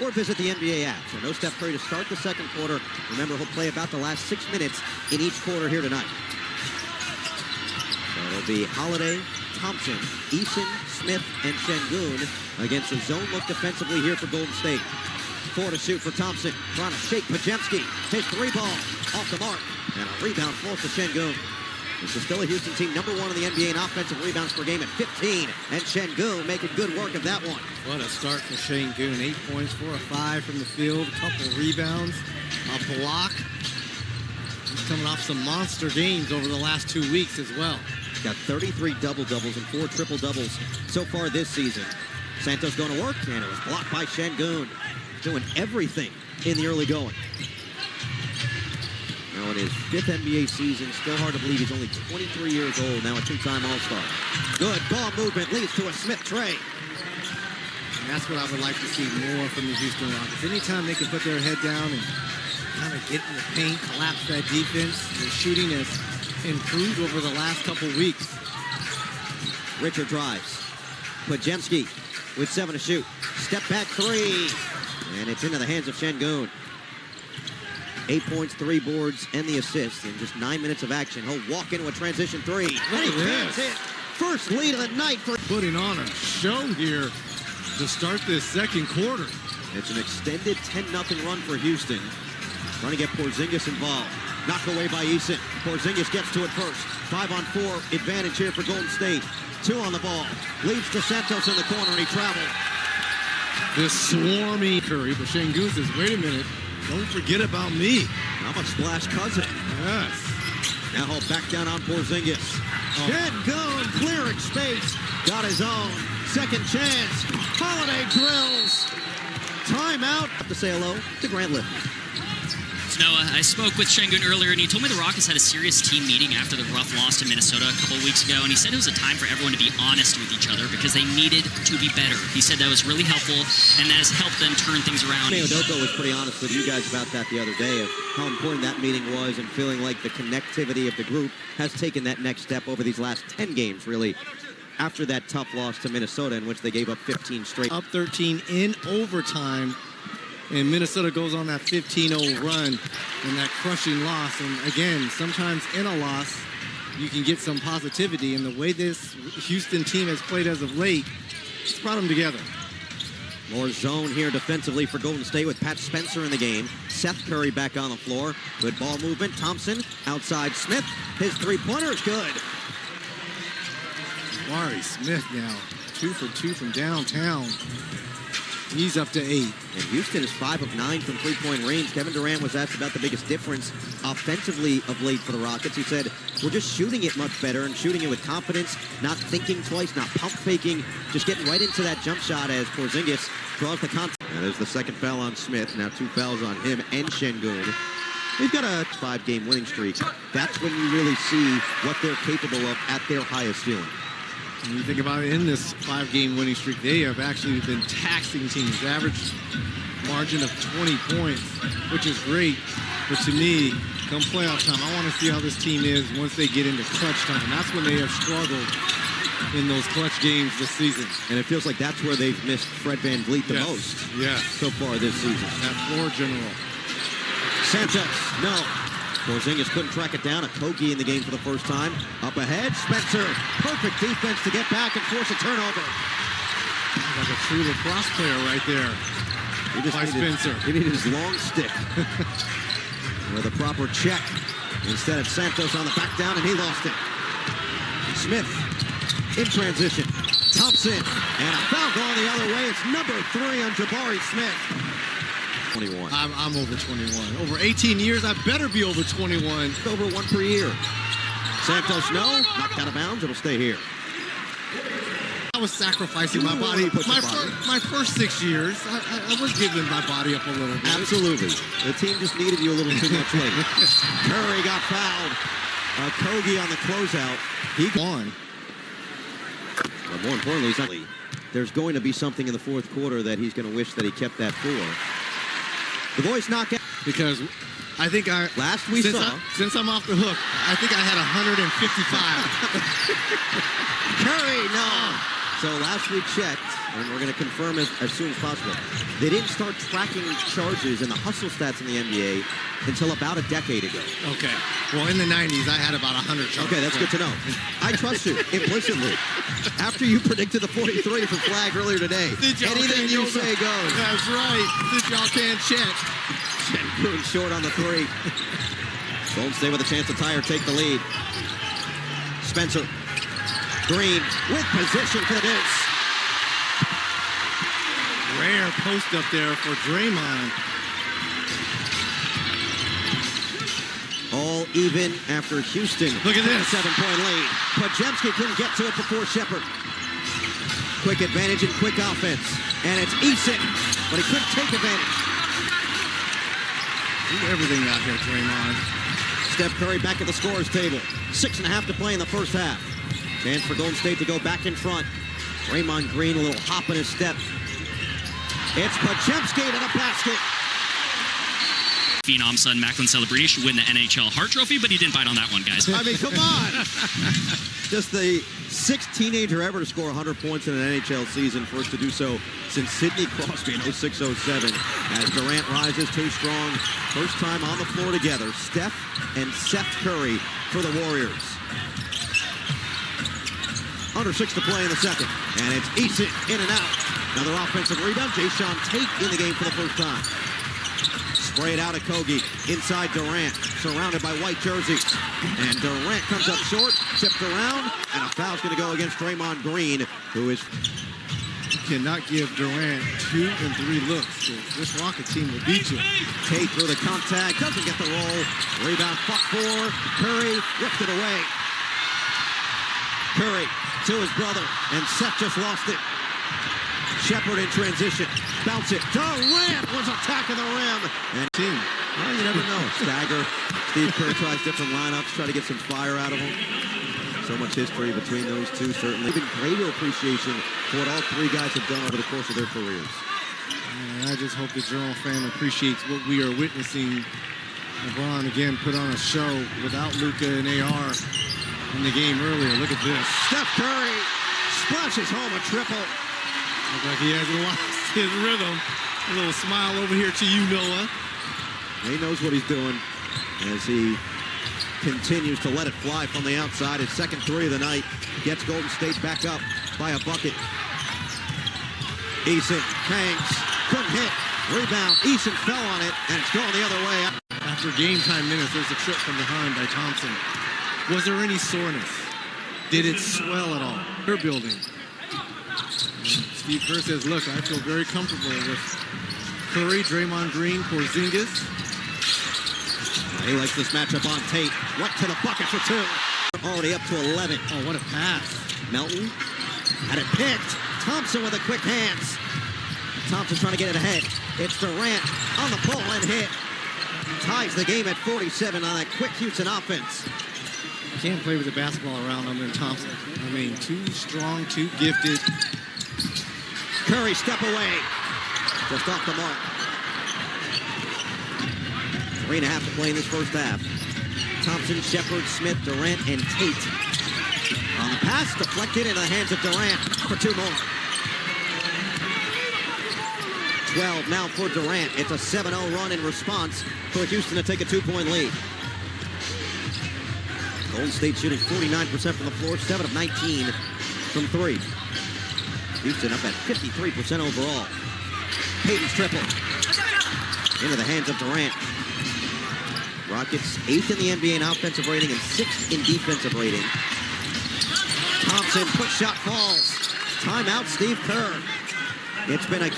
or visit the NBA app. So no Steph Curry to start the second quarter. Remember, he'll play about the last 6 minutes in each quarter here tonight. So it'll be Holiday, Thompson, Eason, Smith, and Şengün against a zone look defensively here for Golden State. 4 to shoot for Thompson, trying to shake Podziemski. His 3 ball off the mark, and a rebound falls to Şengün. This is still a Houston team number 1 in the NBA in offensive rebounds per game at 15, and Şengün making good work of that one. What a start for Şengün. 8 points, 4 of 5 from the field, a couple rebounds, a block. He's coming off some monster games over the last 2 weeks as well. He's got 33 double-doubles and 4 triple-doubles so far this season. Santos going to work, and it was blocked by Şengün. Doing everything in the early going. Now in his 5th NBA season, still hard to believe he's only 23 years old, now a 2-time All-Star. Good ball movement leads to a Smith tray. And that's what I would like to see more from the Houston Rockets. Anytime they can put their head down and kind of get in the paint, collapse that defense, their shooting has improved over the last couple weeks. Richard drives. Podziemski with 7 to shoot. Step back 3. And it's into the hands of Şengün. 8 points, 3 boards, and the assist in just 9 minutes of action. He'll walk into a transition 3. Look at this. First lead of the night for putting on a show here to start this second quarter. It's an extended 10-0 run for Houston. Trying to get Porzingis involved. Knocked away by Eason. Porzingis gets to it first. 5-on-4 advantage here for Golden State. 2 on the ball. Leads to Santos in the corner, and he traveled. This swarmy Curry, but Şengün says, wait a minute, don't forget about me. I'm a splash cousin. Yes. Now he'll back down on Porzingis. Şengün clearing space. Got his own. Second chance. Holiday drills. Timeout. Have to say hello to Grant Liffman. Noah, I spoke with Şengün earlier, and he told me the Rockets had a serious team meeting after the rough loss to Minnesota a couple of weeks ago, and he said it was a time for everyone to be honest with each other because they needed to be better. He said that was really helpful, and that has helped them turn things around. Ime Udoka was pretty honest with you guys about that the other day, of how important that meeting was and feeling like the connectivity of the group has taken that next step over these last 10 games, really, after that tough loss to Minnesota in which they gave up 15 straight. Up 13 in overtime. And Minnesota goes on that 15-0 run and that crushing loss. And again, sometimes in a loss, you can get some positivity. And the way this Houston team has played as of late, it's brought them together. More zone here defensively for Golden State with Pat Spencer in the game. Seth Curry back on the floor. Good ball movement. Thompson outside Smith. His 3-pointer is good. Jabari Smith now 2 for 2 from downtown. He's up to 8. And Houston is 5 of 9 from 3-point range. Kevin Durant was asked about the biggest difference offensively of late for the Rockets. He said, we're just shooting it much better and shooting it with confidence, not thinking twice, not pump faking, just getting right into that jump shot as Porzingis draws the contact. And there's the second foul on Smith. Now 2 fouls on him and Şengün. They've got a 5-game winning streak. That's when you really see what they're capable of at their highest ceiling. When you think about it, in this 5-game winning streak, they have actually been taxing teams. Average margin of 20 points, which is great. But to me, come playoff time, I want to see how this team is once they get into clutch time. That's when they have struggled in those clutch games this season. And it feels like that's where they've missed Fred VanVleet the most so far this season. That floor general. Santos, no. Porzingis couldn't track it down. Okogie in the game for the first time. Up ahead, Spencer. Perfect defense to get back and force a turnover. Like a true lacrosse player right there. By Spencer. He needed his long stick with a proper check. Instead of Santos on the back down, and he lost it. Smith in transition. Thompson, and a foul going the other way. It's number 3 on Jabari Smith. 21. I'm over 21. Over 18 years, I better be over 21. Over 1 per year. Santos, no. Knocked out of bounds. It'll stay here. I was sacrificing my body. My first 6 years, I was giving my body up a little bit. Absolutely. The team just needed you a little too much later. Curry got fouled. Okogie on the closeout. He won. But more importantly, there's going to be something in the fourth quarter that he's going to wish that he kept that for. The voice knockout. Because I think since I'm off the hook, I think I had 155. Curry, no. So last we checked, and we're going to confirm as soon as possible, they didn't start tracking charges and the hustle stats in the NBA until about a decade ago. Okay. Well, in the 90s, I had about 100 charges. Okay, that's good to know. I trust you implicitly. After you predicted the 43 for Flag earlier today, anything you say goes. That's right. Since y'all can't check. Sengun short on the three. Golden State with a chance to tie or take the lead. Spencer. Green with position for the deuce. Rare post up there for Draymond. All even after Houston. Look at this. 7-point lead. Podziemski couldn't get to it before Shepard. Quick advantage and quick offense. And it's Eason, but he couldn't take advantage. Do everything out here, Draymond. Steph Curry back at the scorer's table. 6.5 to play in the first half. Chance for Golden State to go back in front. Draymond Green, a little hop in his step. It's Podziemski to the basket. Phenom son Macklin Celebrini should win the NHL Hart Trophy, but he didn't bite on that one, guys. I mean, come on. Just the sixth teenager ever to score 100 points in an NHL season, first to do so since Sidney Crosby in 06-07. As Durant rises too strong, first time on the floor together, Steph and Seth Curry for the Warriors. Under 6 to play in the second, and it's Eason in and out. Another offensive rebound. Jayshawn Tate in the game for the first time. Sprayed out at Kogi, inside Durant, surrounded by white jerseys. And Durant comes up short, tipped around, and a foul's going to go against Draymond Green, who is... You cannot give Durant 2 and 3 looks. This Rocket team will beat you. Tate through the contact, doesn't get the roll. Rebound, fuck four. Curry ripped it away. Curry to his brother, and Seth just lost it. Shepard in transition. Bounce it. Durant was attacking the rim. And team. Well, you never know. Stagger. Steve Kerr tries different lineups, try to get some fire out of them. So much history between those two, certainly. Even greater appreciation for what all three guys have done over the course of their careers. And I just hope the Journal fan appreciates what we are witnessing. LeBron again put on a show without Luka and AR in the game earlier. Look at this. Steph Curry splashes home a triple. Looks like he has lost his rhythm. A little smile over here to you, Noah. He knows what he's doing as he continues to let it fly from the outside. His second three of the night gets Golden State back up by a bucket. Eason hangs, couldn't hit. Rebound, Eason fell on it, and it's going the other way. After game time minutes, there's a trip from behind by Thompson. Was there any soreness? Did it swell at all? They're building. Steve Kerr says, look, I feel very comfortable with Curry, Draymond Green, Porzingis. He likes this matchup on Tate. Right to the bucket for two. Already up to 11. Oh, what a pass. Melton had it picked. Thompson with the quick hands. Thompson trying to get it ahead. It's Durant on the pull and hit. Ties the game at 47 on that quick Houston offense. Can't play with the basketball around him than Thompson. I mean, too strong, too gifted. Curry step away. Just off the mark. 3.5 to play in this first half. Thompson, Shepard, Smith, Durant, and Tate. On the pass, deflected into the hands of Durant for two more. 12 now for Durant. It's a 7-0 run in response for Houston to take a 2-point lead. Golden State shooting 49% from the floor, 7 of 19 from three. Houston up at 53% overall. Payton's triple. Into the hands of Durant. Rockets 8th in the NBA in offensive rating and 6th in defensive rating. Thompson, push shot falls. Timeout, Steve Kerr. It's been a